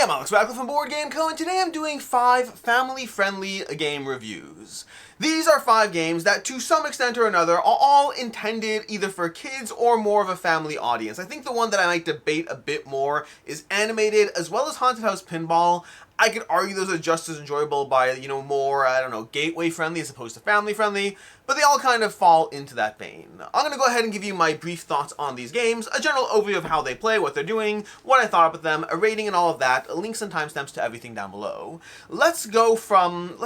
I'm Alex Radcliffe from Board Game Co, and today I'm doing 5 family-friendly game reviews. These are 5 games that, to some extent or another, are all intended either for kids or more of a family audience. I think the one that I might debate a bit more is animated, as well as Haunted House Pinball. I could argue those are just as enjoyable by, more, gateway friendly as opposed to family friendly, but they all kind of fall into that vein. I'm going to go ahead and give you my brief thoughts on these games, a general overview of how they play, what they're doing, what I thought about them, a rating and all of that, links and timestamps to everything down below. Let's go from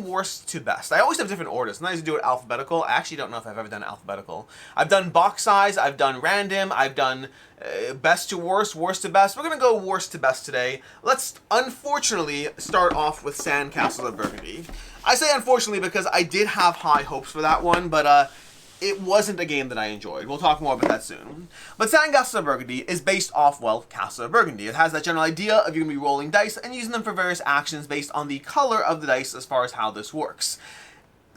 worst to best. I always have different orders, and I used to do it alphabetical. I actually don't know if I've ever done alphabetical. I've done box size, I've done random, I've done best to worst, worst to best. We're going to go worst to best today. Let's, unfortunately, start off with Sandcastles of Burgundy. I say unfortunately because I did have high hopes for that one, but it wasn't a game that I enjoyed. We'll talk more about that soon. But Sandcastles of Burgundy is based off, well, Castle of Burgundy. It has that general idea of you're going to be rolling dice and using them for various actions based on the color of the dice as far as how this works.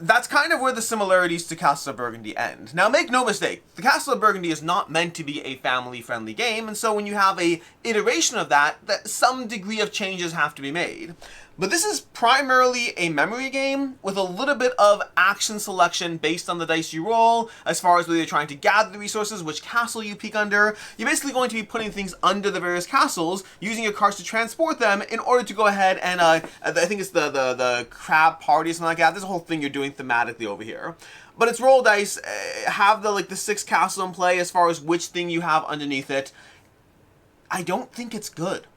That's kind of where the similarities to Castle of Burgundy end. Now, make no mistake, the Castle of Burgundy is not meant to be a family-friendly game, and so when you have a iteration of that, some degree of changes have to be made. But this is primarily a memory game with a little bit of action selection based on the dice you roll, as far as whether you're trying to gather the resources, which castle you peek under. You're basically going to be putting things under the various castles, using your cards to transport them in order to go ahead and, I think it's the crab party or something like that. There's a whole thing you're doing thematically over here. But it's roll dice, have the 6 castle in play as far as which thing you have underneath it. I don't think it's good.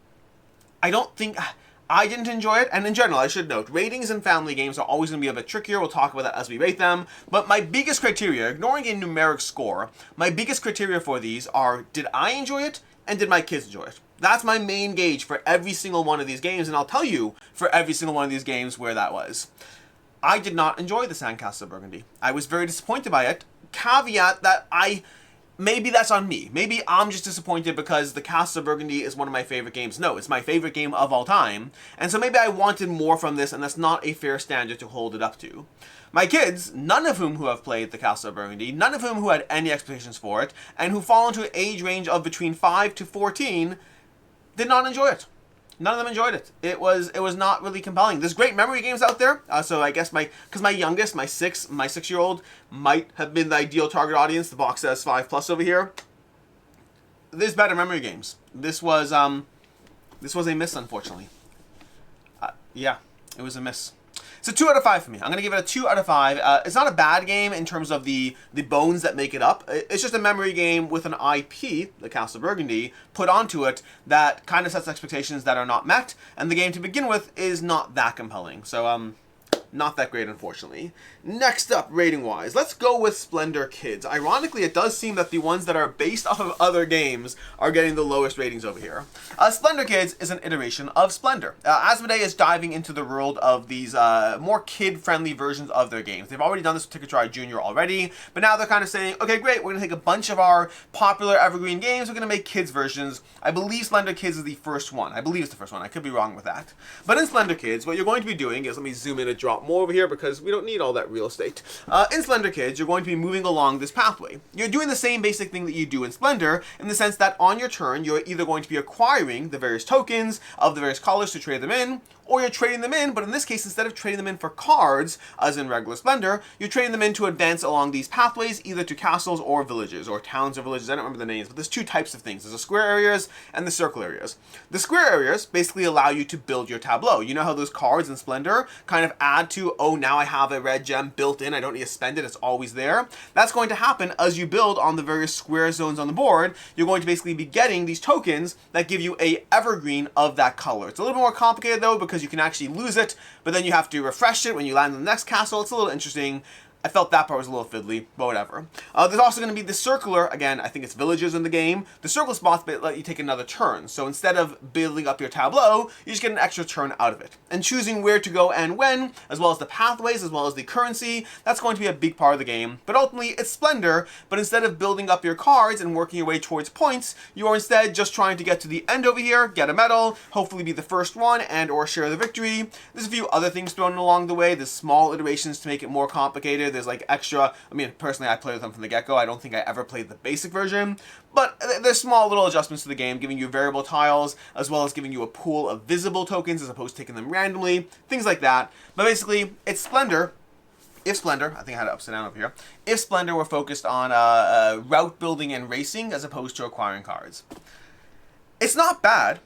I didn't enjoy it, and in general, I should note, ratings in family games are always going to be a bit trickier. We'll talk about that as we rate them. But my biggest criteria, ignoring a numeric score, my biggest criteria for these are, did I enjoy it, and did my kids enjoy it? That's my main gauge for every single one of these games, and I'll tell you for every single one of these games where that was. I did not enjoy the Sandcastles of Burgundy. I was very disappointed by it. Caveat that maybe that's on me. Maybe I'm just disappointed because the Castle of Burgundy is one of my favorite games. No, it's my favorite game of all time. And so maybe I wanted more from this, and that's not a fair standard to hold it up to. My kids, none of whom who have played the Castle of Burgundy, none of whom who had any expectations for it, and who fall into an age range of between 5 to 14, did not enjoy it. None of them enjoyed it. It was not really compelling. There's great memory games out there. So I guess because my youngest, my 6-year-old, might have been the ideal target audience. The box says 5+ over here. There's better memory games. This was a miss, unfortunately. Yeah, it was a miss. So 2 out of 5 for me. I'm going to give it a 2 out of 5. It's not a bad game in terms of the bones that make it up. It's just a memory game with an IP, the Castle of Burgundy, put onto it that kind of sets expectations that are not met, and the game to begin with is not that compelling. So, not that great, unfortunately. Next up, rating-wise, let's go with Splendor Kids. Ironically, it does seem that the ones that are based off of other games are getting the lowest ratings over here. Splendor Kids is an iteration of Splendor. Asmodee is diving into the world of these more kid-friendly versions of their games. They've already done this with Ticket to Ride Jr. already, but now they're kind of saying, okay, great, we're going to take a bunch of our popular evergreen games, we're going to make kids versions. I believe Splendor Kids is the first one. I believe it's the first one. I could be wrong with that. But in Splendor Kids, what you're going to be doing is, let me zoom in and drop more over here because we don't need all that real estate. In Splendor Kids, you're going to be moving along this pathway. You're doing the same basic thing that you do in Splendor, in the sense that on your turn, you're either going to be acquiring the various tokens of the various colors to trade them in, or you're trading them in, but in this case, instead of trading them in for cards, as in regular Splendor, you're trading them in to advance along these pathways, either to castles or villages, or towns or villages. I don't remember the names, but there's 2 types of things. There's the square areas and the circle areas. The square areas basically allow you to build your tableau. You know how those cards in Splendor kind of add to, oh, now I have a red gem built in, I don't need to spend it, it's always there. That's going to happen as you build on the various square zones on the board. You're going to basically be getting these tokens that give you a evergreen of that color. It's a little bit more complicated though, because you can actually lose it, but then you have to refresh it when you land on the next castle. It's a little interesting. I felt that part was a little fiddly, but whatever. There's also going to be the circular, again, I think it's villages in the game. The circle spots let you take another turn. So instead of building up your tableau, you just get an extra turn out of it. And choosing where to go and when, as well as the pathways, as well as the currency, that's going to be a big part of the game. But ultimately, it's Splendor, but instead of building up your cards and working your way towards points, you are instead just trying to get to the end over here, get a medal, hopefully be the first one, and or share the victory. There's a few other things thrown along the way. There's small iterations to make it more complicated. There's like extra, I mean, personally I played with them from the get-go. I don't think I ever played the basic version, but there's small little adjustments to the game, giving you variable tiles, as well as giving you a pool of visible tokens as opposed to taking them randomly, things like that. But basically, it's Splendor. If Splendor, I think I had it upside down over here, if Splendor were focused on route building and racing as opposed to acquiring cards. It's not bad,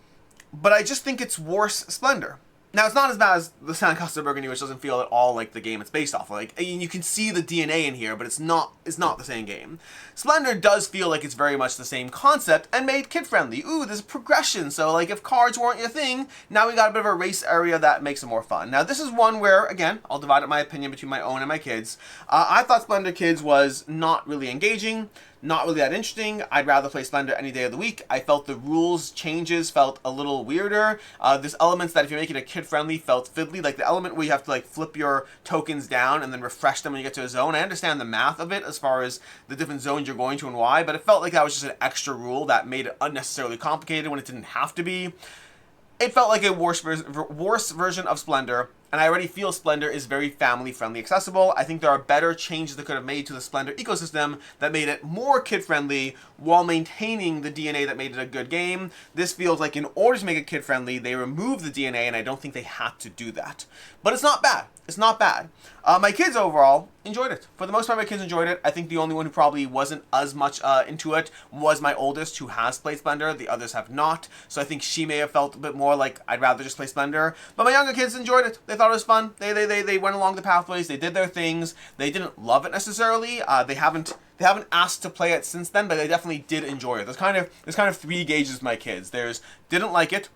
but I just think it's worse Splendor. Now, it's not as bad as the Sandcastles of Burgundy, which doesn't feel at all like the game it's based off of. Like, you can see the DNA in here, but it's not the same game. Splendor does feel like it's very much the same concept and made kid-friendly. Ooh, there's progression, so like if cards weren't your thing, now we got a bit of a race area that makes it more fun. Now, this is one where, again, I'll divide up my opinion between my own and my kids. I thought Splendor Kids was not really engaging. Not really that interesting. I'd rather play Splendor any day of the week. I felt the rules changes felt a little weirder. There's elements that if you make it a kid-friendly felt fiddly, like the element where you have to like flip your tokens down and then refresh them when you get to a zone. I understand the math of it as far as the different zones you're going to and why, but it felt like that was just an extra rule that made it unnecessarily complicated when it didn't have to be. It felt like a worse version of Splendor, and I already feel Splendor is very family-friendly accessible. I think there are better changes that could have made to the Splendor ecosystem that made it more kid-friendly while maintaining the DNA that made it a good game. This feels like in order to make it kid-friendly, they removed the DNA, and I don't think they had to do that. But it's not bad. It's not bad. My kids overall enjoyed it. For the most part, my kids enjoyed it. I think the only one who probably wasn't as much into it was my oldest, who has played Splendor. The others have not. So I think she may have felt a bit more like, I'd rather just play Splendor. But my younger kids enjoyed it. They thought it was fun. They went along the pathways. They did their things. They didn't love it necessarily. They haven't asked to play it since then, but they definitely did enjoy it. There's kind of three gauges with my kids. There's didn't like it,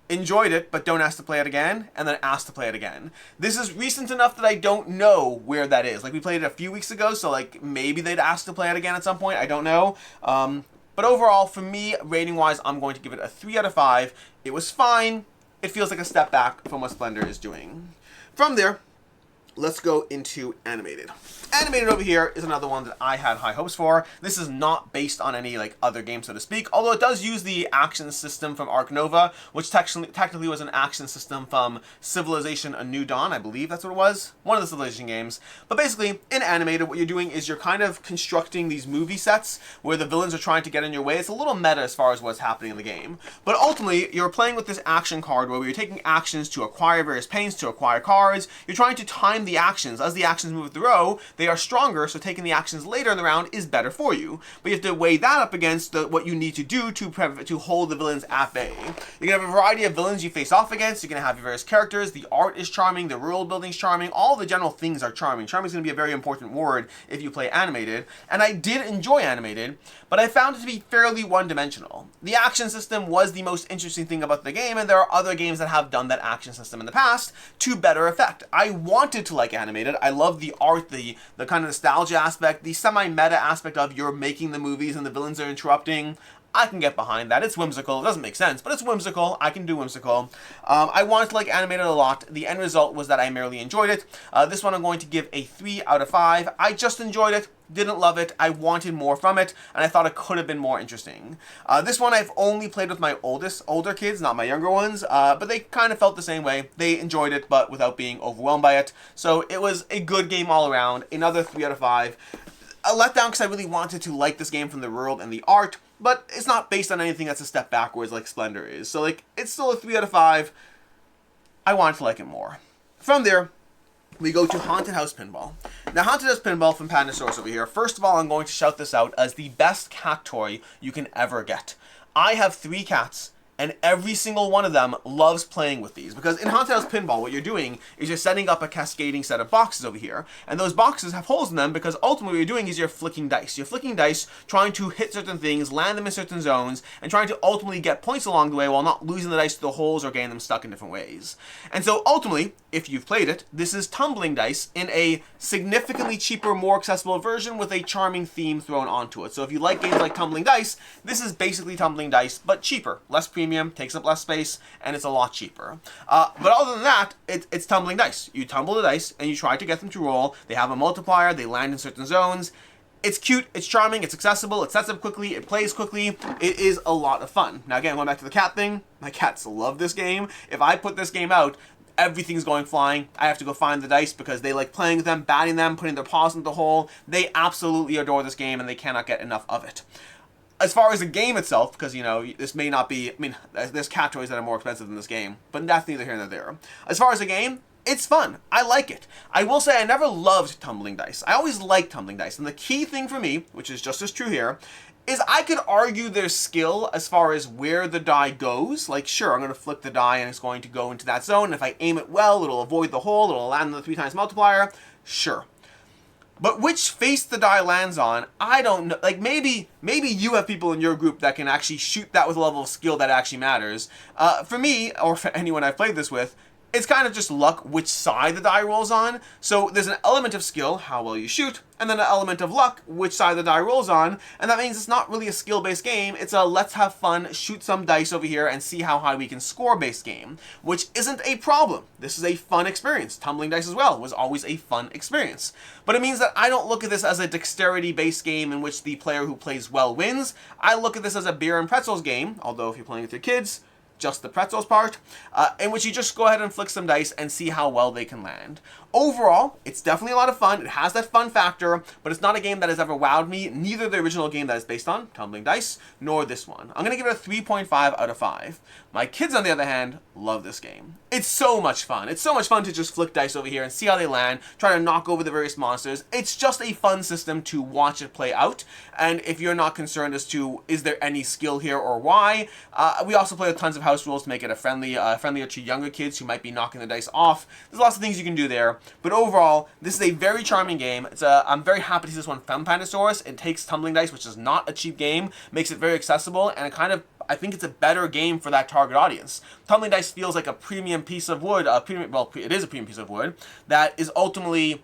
enjoyed it, but don't ask to play it again, and then ask to play it again. This is recent enough that I don't know where that is. Like, we played it a few weeks ago, so like maybe they'd ask to play it again at some point. I don't know. But overall, for me, rating-wise, I'm going to give it a 3 out of 5. It was fine. It feels like a step back from what Splendor is doing. From there, let's go into animated. Animated over here is another one that I had high hopes for. This is not based on any like other game, so to speak, although it does use the action system from Arc Nova, which technically was an action system from Civilization A New Dawn, I believe that's what it was. One of the Civilization games. But basically, in animated, what you're doing is you're kind of constructing these movie sets where the villains are trying to get in your way. It's a little meta as far as what's happening in the game. But ultimately, you're playing with this action card where you're taking actions to acquire various paints, to acquire cards. You're trying to time the actions. As the actions move through the row, they are stronger, so taking the actions later in the round is better for you. But you have to weigh that up against what you need to do to hold the villains at bay. You can have a variety of villains you face off against. You can have your various characters. The art is charming. The world building is charming. All the general things are charming. Charming is going to be a very important word if you play animated. And I did enjoy animated, but I found it to be fairly one-dimensional. The action system was the most interesting thing about the game, and there are other games that have done that action system in the past to better effect. I wanted to like animated. I love the art, the kind of nostalgia aspect, the semi-meta aspect of you're making the movies and the villains are interrupting. I can get behind that. It's whimsical. It doesn't make sense, but it's whimsical. I can do whimsical. I wanted to like animated a lot. The end result was that I merely enjoyed it. This one I'm going to give a 3 out of 5. I just enjoyed it. Didn't love it. I wanted more from it, and I thought it could have been more interesting. This one I've only played with my older kids, not my younger ones, but they kind of felt the same way. They enjoyed it, but without being overwhelmed by it. So it was a good game all around. Another 3 out of 5. A letdown because I really wanted to like this game from the world and the art, but it's not based on anything that's a step backwards like Splendor is. So like, it's still a 3 out of 5. I wanted to like it more. From there, we go to Haunted House Pinball. Now, Haunted House Pinball from Pandasaurus over here. First of all, I'm going to shout this out as the best cat toy you can ever get. I have 3 cats, and every single one of them loves playing with these. Because in Haunted House Pinball, what you're doing is you're setting up a cascading set of boxes over here. And those boxes have holes in them because ultimately what you're doing is you're flicking dice. You're flicking dice, trying to hit certain things, land them in certain zones, and trying to ultimately get points along the way while not losing the dice to the holes or getting them stuck in different ways. And so ultimately, if you've played it, this is tumbling dice in a significantly cheaper, more accessible version with a charming theme thrown onto it. So if you like games like tumbling dice, this is basically tumbling dice, but cheaper. Less premium, takes up less space, and it's a lot cheaper. But other than that, it's tumbling dice. You tumble the dice, and you try to get them to roll. They have a multiplier, they land in certain zones. It's cute, it's charming, it's accessible, it sets up quickly, it plays quickly. It is a lot of fun. Now again, going back to the cat thing, my cats love this game. If I put this game out, everything's going flying. I have to go find the dice because they like playing with them, batting them, putting their paws into the hole. They absolutely adore this game and they cannot get enough of it. As far as the game itself, because, you know, this may not be, I mean, there's cat toys that are more expensive than this game, but that's neither here nor there. As far as the game, it's fun. I like it. I will say I never loved tumbling dice. I always liked tumbling dice, and the key thing for me, which is just as true here, is I could argue their skill as far as where the die goes. Like, sure, I'm going to flip the die and it's going to go into that zone, and if I aim it well, it'll avoid the hole, it'll land on the 3 times multiplier. Sure. But which face the die lands on, I don't know. Like, maybe you have people in your group that can actually shoot that with a level of skill that actually matters. For me, or for anyone I've played this with, it's kind of just luck which side the die rolls on. So there's an element of skill, how well you shoot, and then an element of luck, which side the die rolls on. And that means it's not really a skill-based game. It's a let's have fun, shoot some dice over here, and see how high we can score-based game, which isn't a problem. This is a fun experience. Tumbling dice as well was always a fun experience. But it means that I don't look at this as a dexterity-based game in which the player who plays well wins. I look at this as a beer and pretzels game, although if you're playing with your kids, just the pretzels part, in which you just go ahead and flick some dice and see how well they can land. Overall, it's definitely a lot of fun. It has that fun factor, but it's not a game that has ever wowed me, neither the original game that it's based on, Tumbling Dice, nor this one. I'm going to give it a 3.5 out of 5. My kids, on the other hand, love this game. It's so much fun. It's so much fun to just flick dice over here and see how they land, try to knock over the various monsters. It's just a fun system to watch it play out, and if you're not concerned as to is there any skill here or why, we also play with tons of house rules to make it a friendlier to younger kids who might be knocking the dice off. There's lots of things you can do there. But overall, this is a very charming game. I'm very happy to see this one from Pandasaurus. It takes Tumbling Dice, which is not a cheap game, makes it very accessible, and I think it's a better game for that target audience. Tumbling Dice feels like a premium piece of wood, it is a premium piece of wood, that is ultimately,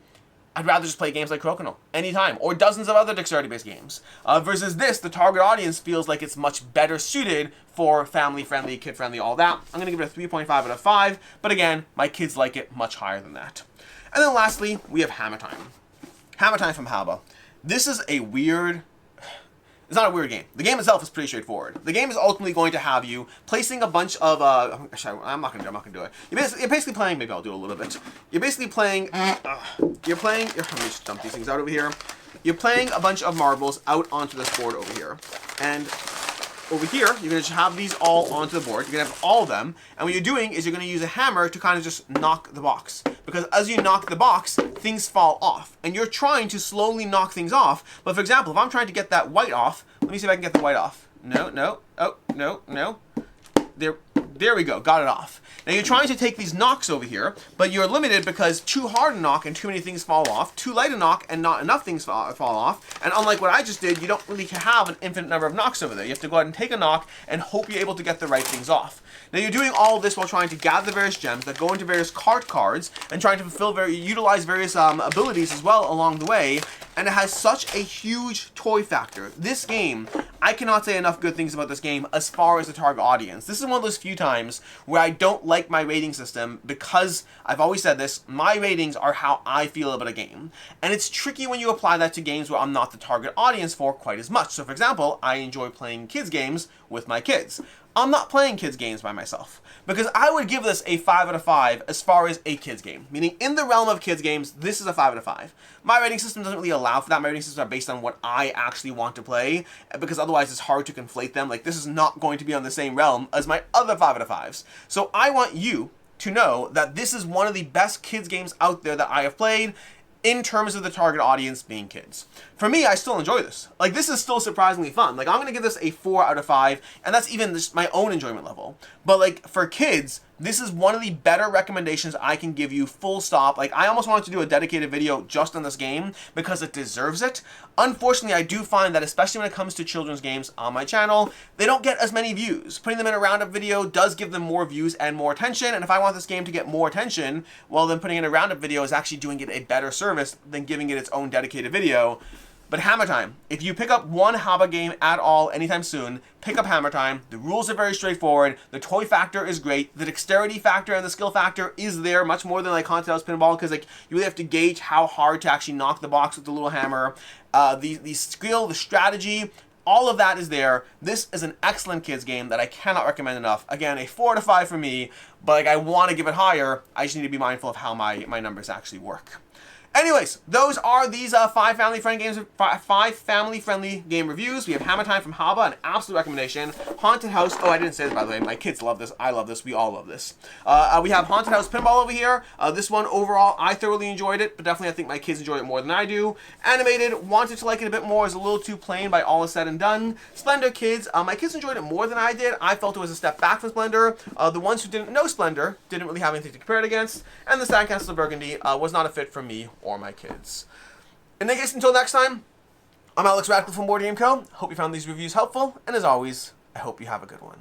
I'd rather just play games like Crokinole anytime, or dozens of other dexterity-based games. Versus this, the target audience feels like it's much better suited for family-friendly, kid-friendly, all that. I'm going to give it a 3.5 out of 5, but again, my kids like it much higher than that. And then lastly, we have Hammer Time. Hammer Time from Haba. This is a weird... It's not a weird game. The game itself is pretty straightforward. The game is ultimately going to have you placing a bunch of... Actually, I'm not going to do it. You're basically playing... Maybe I'll do it a little bit. You're basically playing... Let me just dump these things out over here. You're playing a bunch of marbles out onto this board over here. And over here, you're going to have these all onto the board. You're going to have all of them. And what you're doing is you're going to use a hammer to kind of just knock the box. Because as you knock the box, things fall off. And you're trying to slowly knock things off. But for example, if I'm trying to get that white off, let me see if I can get the white off. No. Oh, no. There we go. Got it off. Now you're trying to take these knocks over here, but you're limited because too hard a knock and too many things fall off, too light a knock and not enough things fall off, and unlike what I just did, you don't really have an infinite number of knocks over there. You have to go ahead and take a knock and hope you're able to get the right things off. Now you're doing all of this while trying to gather the various gems that go into various cart cards and trying to utilize various abilities as well along the way, and it has such a huge toy factor. This game, I cannot say enough good things about this game as far as the target audience. This is one of those few times where I don't like my rating system because, I've always said this, my ratings are how I feel about a game. And it's tricky when you apply that to games where I'm not the target audience for quite as much. So for example, I enjoy playing kids games with my kids. I'm not playing kids games by myself, because I would give this a 5 out of 5 as far as a kids game. Meaning, in the realm of kids games, this is a 5 out of 5. My rating system doesn't really allow for that. My rating systems are based on what I actually want to play, because otherwise it's hard to conflate them. Like, this is not going to be on the same realm as my other 5 out of 5s. So I want you to know that this is one of the best kids games out there that I have played, in terms of the target audience being kids. For me, I still enjoy this. Like, this is still surprisingly fun. Like, I'm going to give this a 4 out of 5, and that's even just my own enjoyment level. But, like, for kids, this is one of the better recommendations I can give you, full stop. Like, I almost wanted to do a dedicated video just on this game because it deserves it. Unfortunately, I do find that, especially when it comes to children's games on my channel, they don't get as many views. Putting them in a roundup video does give them more views and more attention, and if I want this game to get more attention, well, then putting in a roundup video is actually doing it a better service than giving it its own dedicated video. But Hammer Time, if you pick up one Haba game at all anytime soon, pick up Hammer Time. The rules are very straightforward. The toy factor is great. The dexterity factor and the skill factor is there, much more than like Haunted House Pinball, because like you really have to gauge how hard to actually knock the box with the little hammer. The skill, the strategy, All of that is there. This is an excellent kids game that I cannot recommend enough. Again, a 4 out of 5 for me, but like I want to give it higher. I just need to be mindful of how my numbers actually work. Anyways, those are these 5 family-friendly games, 5 family-friendly game reviews. We have Hammer Time from Haba, an absolute recommendation. Haunted House. Oh, I didn't say this, by the way. My kids love this. I love this. We all love this. We have Haunted House Pinball over here. This one, overall, I thoroughly enjoyed it, but definitely I think my kids enjoy it more than I do. Animated, wanted to like it a bit more. Is a little too plain by all is said and done. Splendor Kids. My kids enjoyed it more than I did. I felt it was a step back from Splendor. The ones who didn't know Splendor didn't really have anything to compare it against. And the Sandcastles of Burgundy was not a fit for me or my kids. In any case, until next time, I'm Alex Radcliffe from Board Game Co. Hope you found these reviews helpful, and as always, I hope you have a good one.